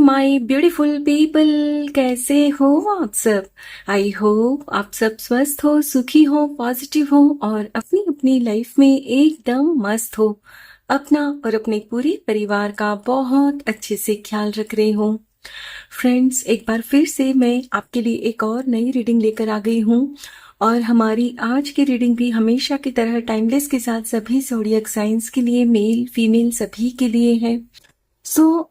My beautiful people, कैसे हो आप सब। आई होप आप सब स्वस्थ हो, सुखी हो, पॉजिटिव हो और अपनी अपनी लाइफ में एकदम मस्त हो। अपना और अपने पूरे परिवार का बहुत अच्छे से ख्याल रख रहे हो। फ्रेंड्स, एक बार फिर से मैं आपके लिए एक और नई रीडिंग लेकर आ गई हूँ और हमारी आज की रीडिंग भी हमेशा की तरह टाइमलेस के साथ सभी ज़ोडिएक साइंस के लिए, मेल फीमेल सभी के लिए है।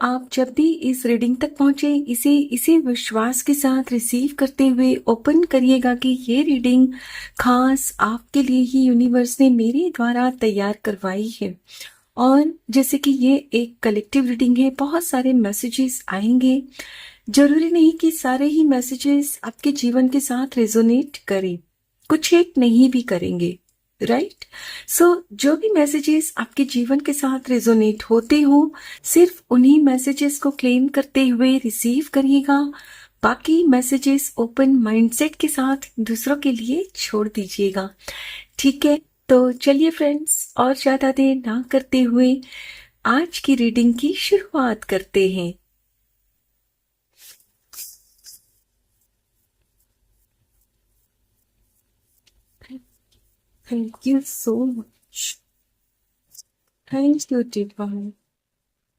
आप जब भी इस रीडिंग तक पहुंचे, इसे विश्वास के साथ रिसीव करते हुए ओपन करिएगा कि ये रीडिंग खास आपके लिए ही यूनिवर्स ने मेरे द्वारा तैयार करवाई है। और जैसे कि ये एक कलेक्टिव रीडिंग है, बहुत सारे मैसेजेस आएंगे। जरूरी नहीं कि सारे ही मैसेजेस आपके जीवन के साथ रेजोनेट करें, कुछ एक नहीं भी करेंगे, राइट। जो भी मैसेजेस आपके जीवन के साथ रेजोनेट होते हो, सिर्फ उन्हीं मैसेजेस को क्लेम करते हुए रिसीव करिएगा। बाकी मैसेजेस ओपन माइंडसेट के साथ दूसरों के लिए छोड़ दीजिएगा, ठीक है। तो चलिए फ्रेंड्स, और ज्यादा देर ना करते हुए आज की रीडिंग की शुरुआत करते हैं। Thank you so much. Thank you, Divine.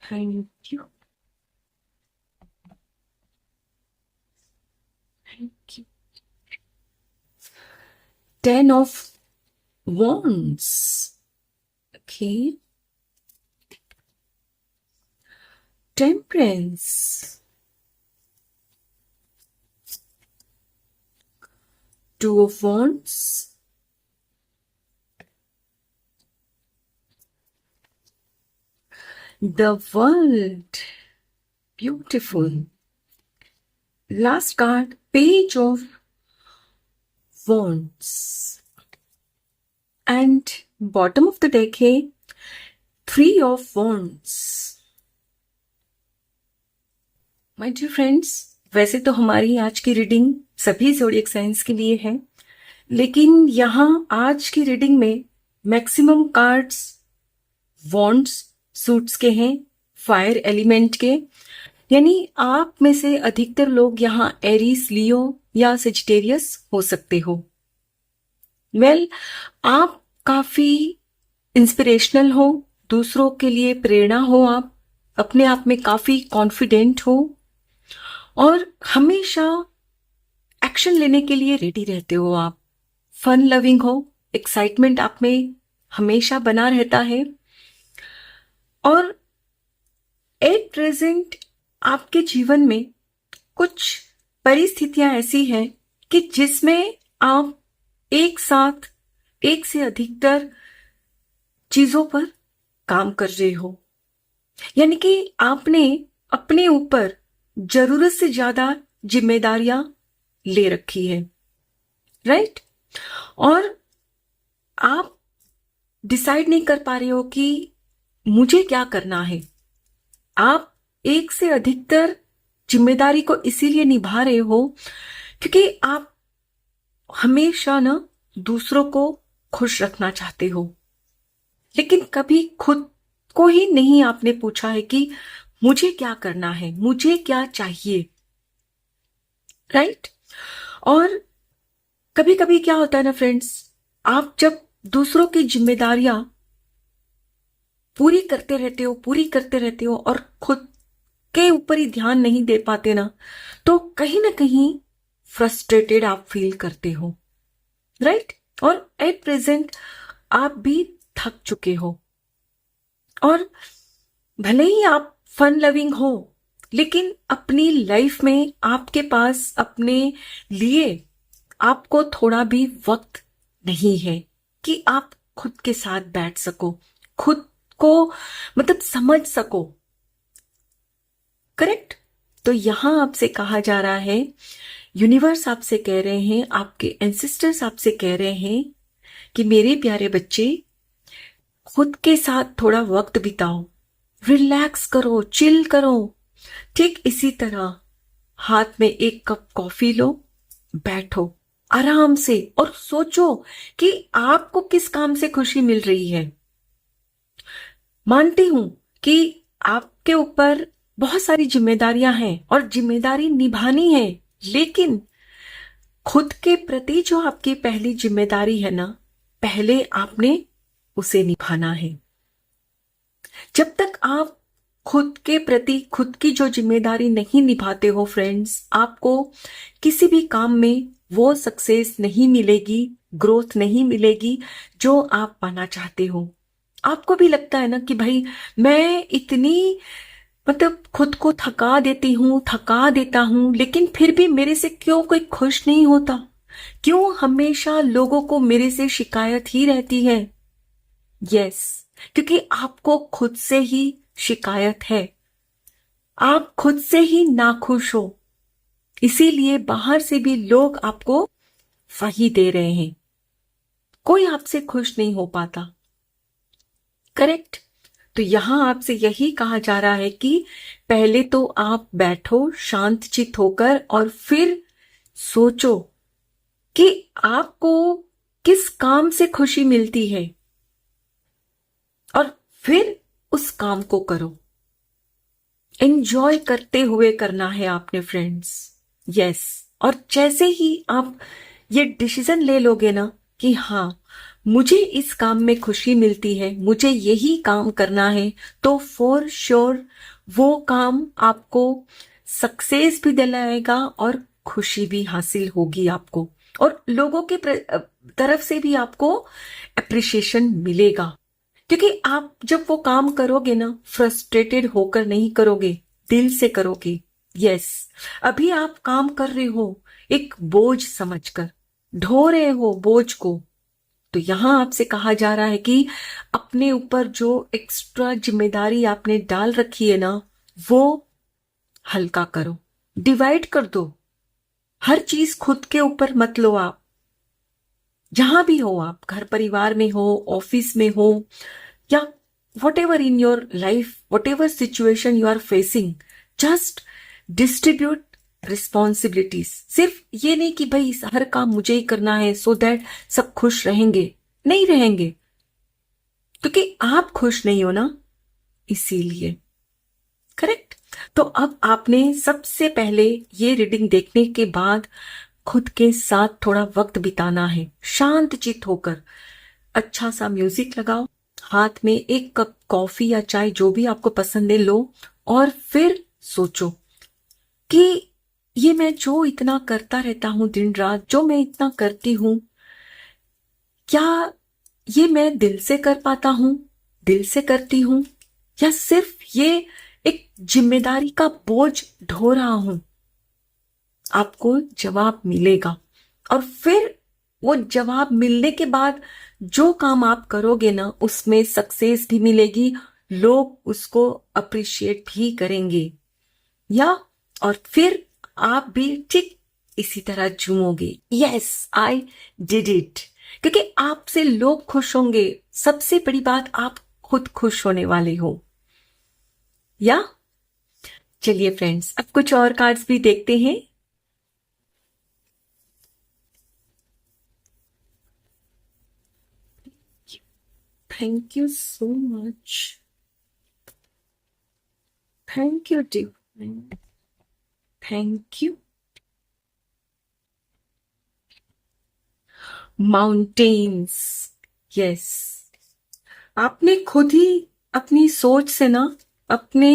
Thank you. Thank you. 10 of Wands. Okay. Temperance. Two of Wands. The World. Beautiful. Last card, Page of Wands. And bottom of the deck है Three of Wands. My dear friends, वैसे तो हमारी आज की reading सभी zodiac science के लिए है, लेकिन यहाँ आज की रीडिंग में मैक्सिमम कार्ड्स वॉन्ड्स सूट्स के हैं, फायर एलिमेंट के। यानी आप में से अधिकतर लोग यहाँ एरीज, लियो या सेजिटेरियस हो सकते हो। आप काफी इंस्पिरेशनल हो, दूसरों के लिए प्रेरणा हो, आप अपने आप में काफी कॉन्फिडेंट हो और हमेशा एक्शन लेने के लिए रेडी रहते हो। आप फन लविंग हो, एक्साइटमेंट आप में हमेशा बना रहता है और एट प्रेजेंट आपके जीवन में कुछ परिस्थितियां ऐसी हैं कि जिसमें आप एक साथ एक से अधिकतर चीजों पर काम कर रहे हो। यानी कि आपने अपने ऊपर जरूरत से ज्यादा जिम्मेदारियां ले रखी है, राइट। और आप डिसाइड नहीं कर पा रहे हो कि मुझे क्या करना है। आप एक से अधिकतर जिम्मेदारी को इसीलिए निभा रहे हो क्योंकि आप हमेशा ना दूसरों को खुश रखना चाहते हो, लेकिन कभी खुद को ही नहीं आपने पूछा है कि मुझे क्या करना है, मुझे क्या चाहिए, राइट। और कभी कभी क्या होता है ना फ्रेंड्स, आप जब दूसरों की जिम्मेदारियां पूरी करते रहते हो और खुद के ऊपर ही ध्यान नहीं दे पाते ना कहीं फ्रस्ट्रेटेड आप फील करते हो, राइट। और एट प्रेजेंट आप भी थक चुके हो और भले ही आप फन लविंग हो, लेकिन अपनी लाइफ में आपके पास अपने लिए आपको थोड़ा भी वक्त नहीं है कि आप खुद के साथ बैठ सको, खुद को मतलब समझ सको, करेक्ट। तो यहां आपसे कहा जा रहा है, यूनिवर्स आपसे कह रहे हैं, आपके एंसेस्टर्स आपसे कह रहे हैं कि मेरे प्यारे बच्चे, खुद के साथ थोड़ा वक्त बिताओ, रिलैक्स करो, चिल करो। ठीक इसी तरह हाथ में एक कप कॉफी लो, बैठो आराम से और सोचो कि आपको किस काम से खुशी मिल रही है। मानती हूं कि आपके ऊपर बहुत सारी जिम्मेदारियां हैं और जिम्मेदारी निभानी है, लेकिन खुद के प्रति जो आपकी पहली जिम्मेदारी है ना, पहले आपने उसे निभाना है। जब तक आप खुद के प्रति खुद की जो जिम्मेदारी नहीं निभाते हो फ्रेंड्स, आपको किसी भी काम में वो सक्सेस नहीं मिलेगी, ग्रोथ नहीं मिलेगी जो आप पाना चाहते हो। आपको भी लगता है ना कि भाई मैं इतनी मतलब खुद को थका देती हूँ, थका देता हूँ, लेकिन फिर भी मेरे से क्यों कोई खुश नहीं होता? क्यों हमेशा लोगों को मेरे से शिकायत ही रहती है? यस, क्योंकि आपको खुद से ही शिकायत है, आप खुद से ही नाखुश हो, इसीलिए बाहर से भी लोग आपको वही दे रहे हैं। कोई आपसे खुश नहीं हो पाता, करेक्ट? तो यहां आपसे यही कहा जा रहा है कि पहले तो आप बैठो शांतचित्त होकर और फिर सोचो कि आपको किस काम से खुशी मिलती है और फिर उस काम को करो। एंजॉय करते हुए करना है आपने फ्रेंड्स। यस, और जैसे ही आप ये डिसीजन ले लोगे ना कि हाँ मुझे इस काम में खुशी मिलती है, मुझे यही काम करना है, तो फॉर श्योर वो काम आपको सक्सेस भी दिलाएगा और खुशी भी हासिल होगी आपको, और लोगों के तरफ से भी आपको अप्रिशिएशन मिलेगा। क्योंकि आप जब वो काम करोगे ना, फ्रस्ट्रेटेड होकर नहीं करोगे, दिल से करोगे। यस, अभी आप काम कर रहे हो एक बोझ समझकर, ढो रहे हो बोझ को, तो यहां आपसे कहा जा रहा है कि अपने ऊपर जो एक्स्ट्रा जिम्मेदारी आपने डाल रखी है ना, वो हल्का करो, डिवाइड कर दो। हर चीज खुद के ऊपर मत लो आप। जहां भी हो आप, घर परिवार में हो, ऑफिस में हो, या whatever in your life, whatever situation you are facing, just distribute responsibilities। सिर्फ ये नहीं कि भाई हर काम मुझे ही करना है so that सब खुश रहेंगे, नहीं रहेंगे, क्योंकि आप खुश नहीं हो ना, इसीलिए। करेक्ट? तो अब आपने सबसे पहले ये रीडिंग देखने के बाद खुद के साथ थोड़ा वक्त बिताना है, शांत चित्त होकर। अच्छा सा म्यूजिक लगाओ, हाथ में एक कप कॉफी या चाय जो भी आपको पसंद है लो, और फिर सोचो कि ये मैं जो इतना करता रहता हूं दिन रात, जो मैं इतना करती हूं, क्या ये मैं दिल से कर पाता हूं, दिल से करती हूं, या सिर्फ ये एक जिम्मेदारी का बोझ ढो रहा हूं? आपको जवाब मिलेगा, और फिर वो जवाब मिलने के बाद जो काम आप करोगे ना, उसमें सक्सेस भी मिलेगी, लोग उसको अप्रिशिएट भी करेंगे, या और फिर आप भी ठीक इसी तरह झूमोगे, यस आई डिड इट, क्योंकि आपसे लोग खुश होंगे। सबसे बड़ी बात, आप खुद खुश होने वाले हो। या चलिए फ्रेंड्स, अब कुछ और कार्ड्स भी देखते हैं। Thank you so much. Thank you, divine. Thank you. Mountains. Yes. आपने खुद ही अपनी सोच से ना अपने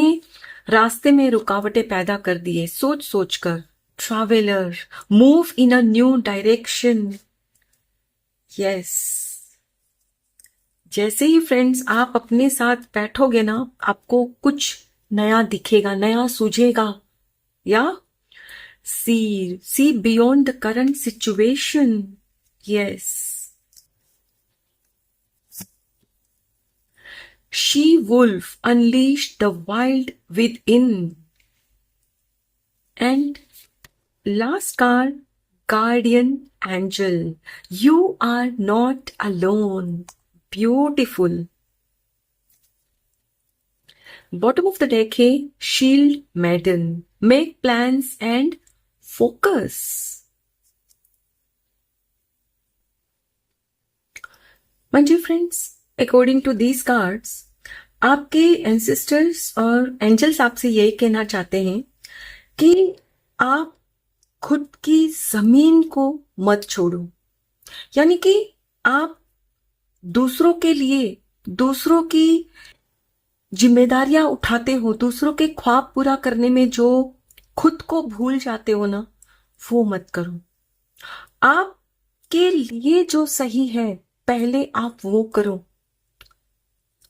रास्ते में रुकावटें पैदा कर दी है, सोच सोच कर। Traveller, move in a new direction. Yes, जैसे ही फ्रेंड्स आप अपने साथ बैठोगे ना, आपको कुछ नया दिखेगा, नया सूझेगा। या see beyond the current situation. Yes, she wolf unleashed the wild within. And last card, guardian angel, you are not alone. Beautiful. Bottom of the deck है shield maiden, make plans and focus. My dear friends, according to these cards, आपके ancestors और angels आपसे यही कहना चाहते हैं कि आप खुद की जमीन को मत छोड़ो। यानी कि आप दूसरों के लिए, दूसरों की जिम्मेदारियां उठाते हो, दूसरों के ख्वाब पूरा करने में जो खुद को भूल जाते हो ना, वो मत करो। आपके लिए जो सही है पहले आप वो करो।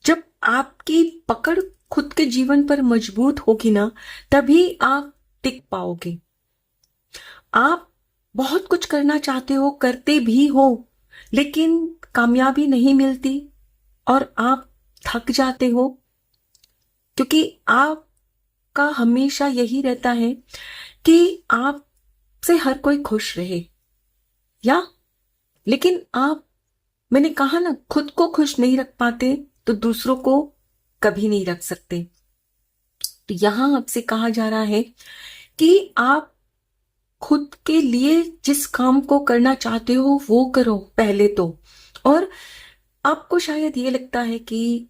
जब आपकी पकड़ खुद के जीवन पर मजबूत होगी ना, तभी आप टिक पाओगे। आप बहुत कुछ करना चाहते हो, करते भी हो, लेकिन कामयाबी नहीं मिलती और आप थक जाते हो, क्योंकि आपका हमेशा यही रहता है कि आपसे हर कोई खुश रहे, या लेकिन आप, मैंने कहा ना, खुद को खुश नहीं रख पाते तो दूसरों को कभी नहीं रख सकते। तो यहां आपसे कहा जा रहा है कि आप खुद के लिए जिस काम को करना चाहते हो वो करो पहले तो। और आपको शायद ये लगता है कि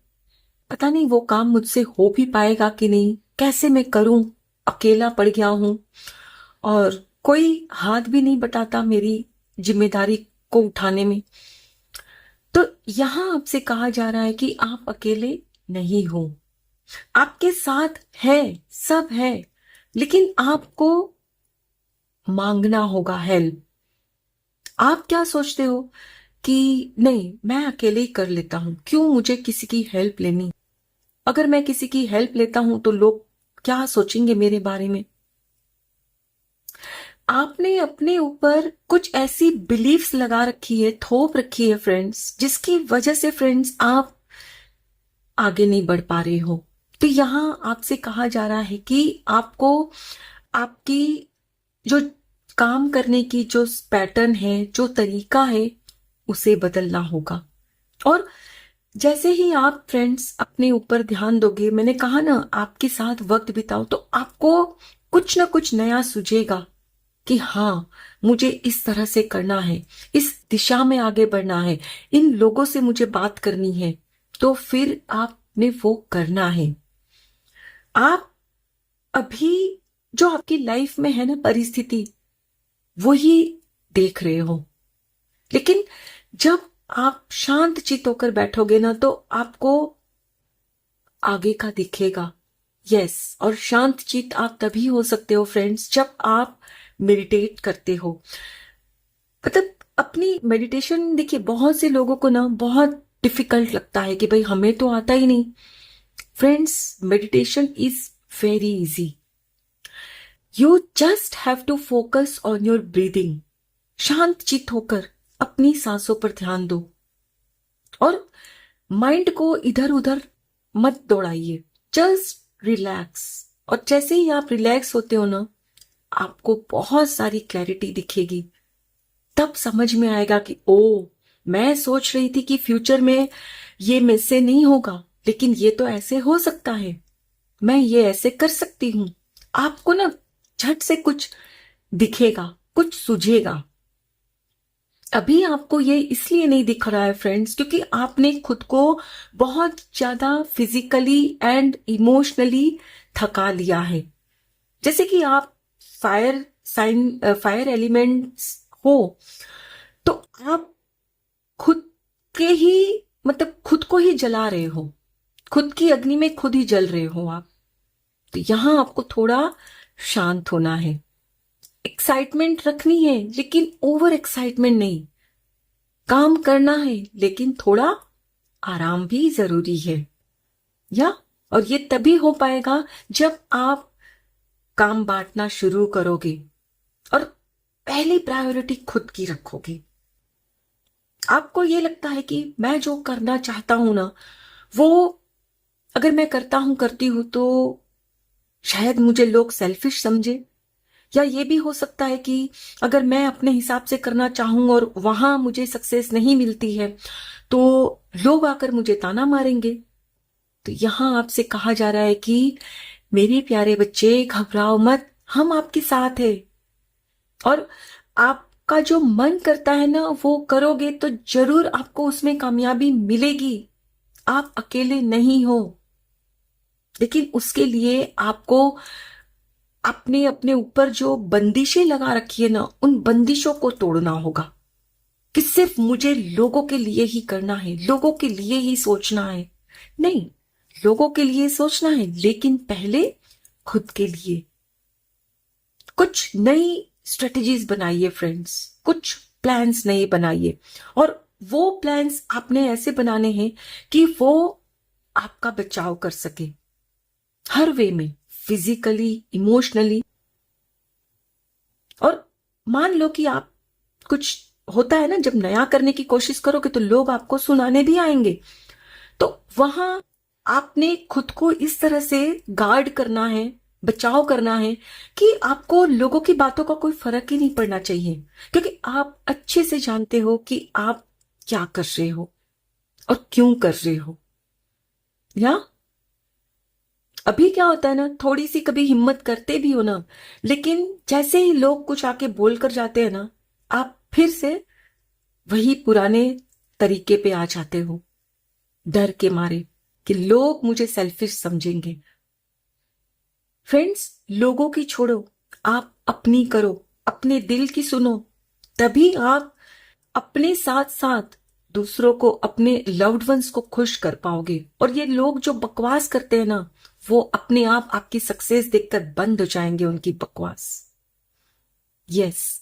पता नहीं वो काम मुझसे हो भी पाएगा कि नहीं, कैसे मैं करूं, अकेला पड़ गया हूं और कोई हाथ भी नहीं बटाता मेरी जिम्मेदारी को उठाने में। तो यहां आपसे कहा जा रहा है कि आप अकेले नहीं हो, आपके साथ है, सब है, लेकिन आपको मांगना होगा हेल्प। आप क्या सोचते हो कि नहीं, मैं अकेले ही कर लेता हूं, क्यों मुझे किसी की हेल्प लेनी? अगर मैं किसी की हेल्प लेता हूं तो लोग क्या सोचेंगे मेरे बारे में? आपने अपने ऊपर कुछ ऐसी बिलीफ्स लगा रखी है, थोप रखी है फ्रेंड्स, जिसकी वजह से फ्रेंड्स आप आगे नहीं बढ़ पा रहे हो। तो यहां आपसे कहा जा रहा है कि आपको आपकी जो काम करने की जो पैटर्न है, जो तरीका है, उसे बदलना होगा। और जैसे ही आप फ्रेंड्स अपने ऊपर ध्यान दोगे, मैंने कहा ना, आपके साथ वक्त बिताओ, तो आपको कुछ ना कुछ नया सूझेगा कि हाँ, मुझे इस तरह से करना है, इस दिशा में आगे बढ़ना है, इन लोगों से मुझे बात करनी है। तो फिर आपने वो करना है। आप अभी जो आपकी लाइफ में है ना परिस्थिति, वही देख रहे हो, लेकिन जब आप शांत चित होकर बैठोगे ना, तो आपको आगे का दिखेगा। यस, और शांत चित आप तभी हो सकते हो फ्रेंड्स जब आप मेडिटेट करते हो। मतलब अपनी मेडिटेशन, देखिए बहुत से लोगों को ना बहुत डिफिकल्ट लगता है कि भाई हमें तो आता ही नहीं। Friends, meditation is very easy. You just have to focus on your breathing. शांत चित होकर अपनी सांसों पर ध्यान दो और माइंड को इधर उधर मत दौड़ाइए, जस्ट रिलैक्स। और जैसे ही आप रिलैक्स होते हो ना, आपको बहुत सारी क्लैरिटी दिखेगी। तब समझ में आएगा कि ओ, मैं सोच रही थी कि फ्यूचर में ये मुझसे नहीं होगा, लेकिन ये तो ऐसे हो सकता है, मैं ये ऐसे कर सकती हूं। आपको ना झट से कुछ दिखेगा, कुछ सूझेगा। अभी आपको ये इसलिए नहीं दिख रहा है फ्रेंड्स, क्योंकि आपने खुद को बहुत ज्यादा फिजिकली एंड इमोशनली थका लिया है। जैसे कि आप फायर एलिमेंट्स हो, तो आप खुद के ही, मतलब खुद को ही जला रहे हो, खुद की अग्नि में खुद ही जल रहे हो आप। तो यहां आपको थोड़ा शांत होना है। एक्साइटमेंट रखनी है, लेकिन ओवर एक्साइटमेंट नहीं। काम करना है, लेकिन थोड़ा आराम भी जरूरी है, या और ये तभी हो पाएगा जब आप काम बांटना शुरू करोगे और पहली प्रायोरिटी खुद की रखोगे। आपको ये लगता है कि मैं जो करना चाहता हूं ना, वो अगर मैं करती हूं तो शायद मुझे लोग सेल्फिश समझे, या ये भी हो सकता है कि अगर मैं अपने हिसाब से करना चाहूं और वहां मुझे सक्सेस नहीं मिलती है तो लोग आकर मुझे ताना मारेंगे। तो यहां आपसे कहा जा रहा है कि मेरे प्यारे बच्चे, घबराओ मत, हम आपके साथ है। और आपका जो मन करता है ना, वो करोगे तो जरूर आपको उसमें कामयाबी मिलेगी। आप अकेले नहीं हो। लेकिन उसके लिए आपको अपने अपने ऊपर जो बंदिशें लगा रखी है ना, उन बंदिशों को तोड़ना होगा कि सिर्फ मुझे लोगों के लिए ही करना है, लोगों के लिए ही सोचना है। नहीं, लोगों के लिए सोचना है, लेकिन पहले खुद के लिए। कुछ नई स्ट्रेटजीज बनाइए फ्रेंड्स, कुछ प्लान्स नए बनाइए, और वो प्लान्स आपने ऐसे बनाने हैं कि वो आपका बचाव कर सके हर वे में, फिजिकली, इमोशनली। और मान लो कि आप कुछ होता है ना, जब नया करने की कोशिश करोगे तो लोग आपको सुनाने भी आएंगे, तो वहां आपने खुद को इस तरह से गार्ड करना है, बचाव करना है कि आपको लोगों की बातों का कोई फर्क ही नहीं पड़ना चाहिए, क्योंकि आप अच्छे से जानते हो कि आप क्या कर रहे हो और क्यों कर रहे हो। या अभी क्या होता है ना, थोड़ी सी कभी हिम्मत करते भी हो ना, लेकिन जैसे ही लोग कुछ आके बोल कर जाते हैं ना, आप फिर से वही पुराने तरीके पे आ जाते हो, डर के मारे कि लोग मुझे सेल्फिश समझेंगे। फ्रेंड्स, लोगों की छोड़ो, आप अपनी करो, अपने दिल की सुनो, तभी आप अपने साथ साथ दूसरों को, अपने लव्ड वंस को खुश कर पाओगे। और ये लोग जो बकवास करते हैं ना, वो अपने आप आपकी सक्सेस देखकर बंद हो जाएंगे उनकी बकवास। यस,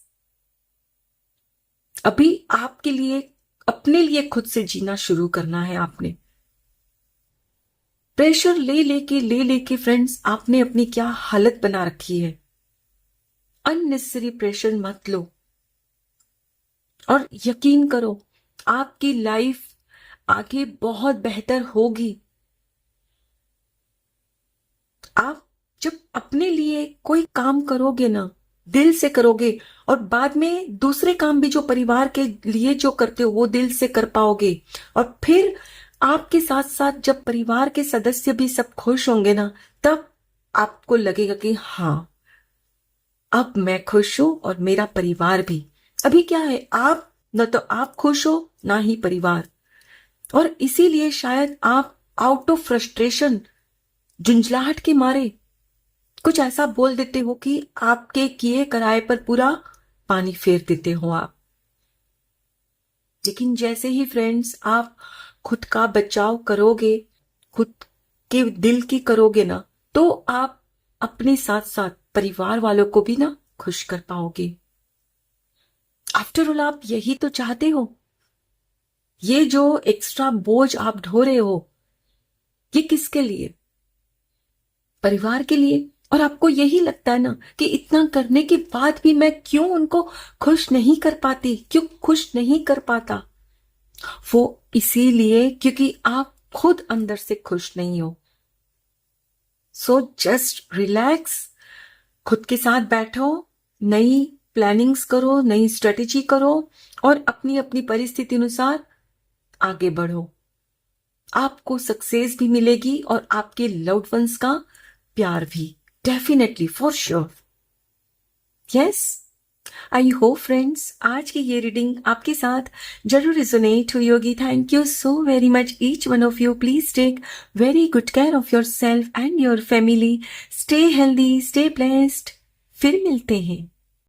अभी आपके लिए, अपने लिए खुद से जीना शुरू करना है आपने। प्रेशर ले लेके फ्रेंड्स, आपने अपनी क्या हालत बना रखी है। अननेसेसरी प्रेशर मत लो, और यकीन करो आपकी लाइफ आगे बहुत बेहतर होगी। आप जब अपने लिए कोई काम करोगे ना, दिल से करोगे, और बाद में दूसरे काम भी जो परिवार के लिए जो करते हो वो दिल से कर पाओगे, और फिर आपके साथ साथ जब परिवार के सदस्य भी सब खुश होंगे ना, तब आपको लगेगा कि हाँ, अब मैं खुश हूं और मेरा परिवार भी। अभी क्या है, आप न तो आप खुश हो ना ही परिवार, और इसीलिए शायद आप आउट ऑफ फ्रस्ट्रेशन, झुंझलाहट के मारे कुछ ऐसा बोल देते हो कि आपके किए कराए पर पूरा पानी फेर देते हो आप। लेकिन जैसे ही फ्रेंड्स आप खुद का बचाव करोगे, खुद के दिल की करोगे ना, तो आप अपने साथ साथ परिवार वालों को भी ना खुश कर पाओगे। आफ्टर ऑल आप यही तो चाहते हो। ये जो एक्स्ट्रा बोझ आप ढो रहे हो, ये किसके लिए? परिवार के लिए। और आपको यही लगता है ना कि इतना करने के बाद भी मैं क्यों उनको खुश नहीं कर पाती, क्यों खुश नहीं कर पाता? वो इसीलिए क्योंकि आप खुद अंदर से खुश नहीं हो। सो जस्ट रिलैक्स, खुद के साथ बैठो, नई प्लानिंग्स करो, नई स्ट्रेटेजी करो, और अपनी अपनी परिस्थिति अनुसार आगे बढ़ो। आपको सक्सेस भी मिलेगी और आपके लव्ड वंस का प्यार भी, definitely, for sure. Yes, I hope friends आज की ये रीडिंग आपके साथ जरूर रिजोनेट हुई होगी। Thank you so very much each one of you. Please take very good care of your self and your family. Stay healthy, stay blessed. फिर मिलते हैं।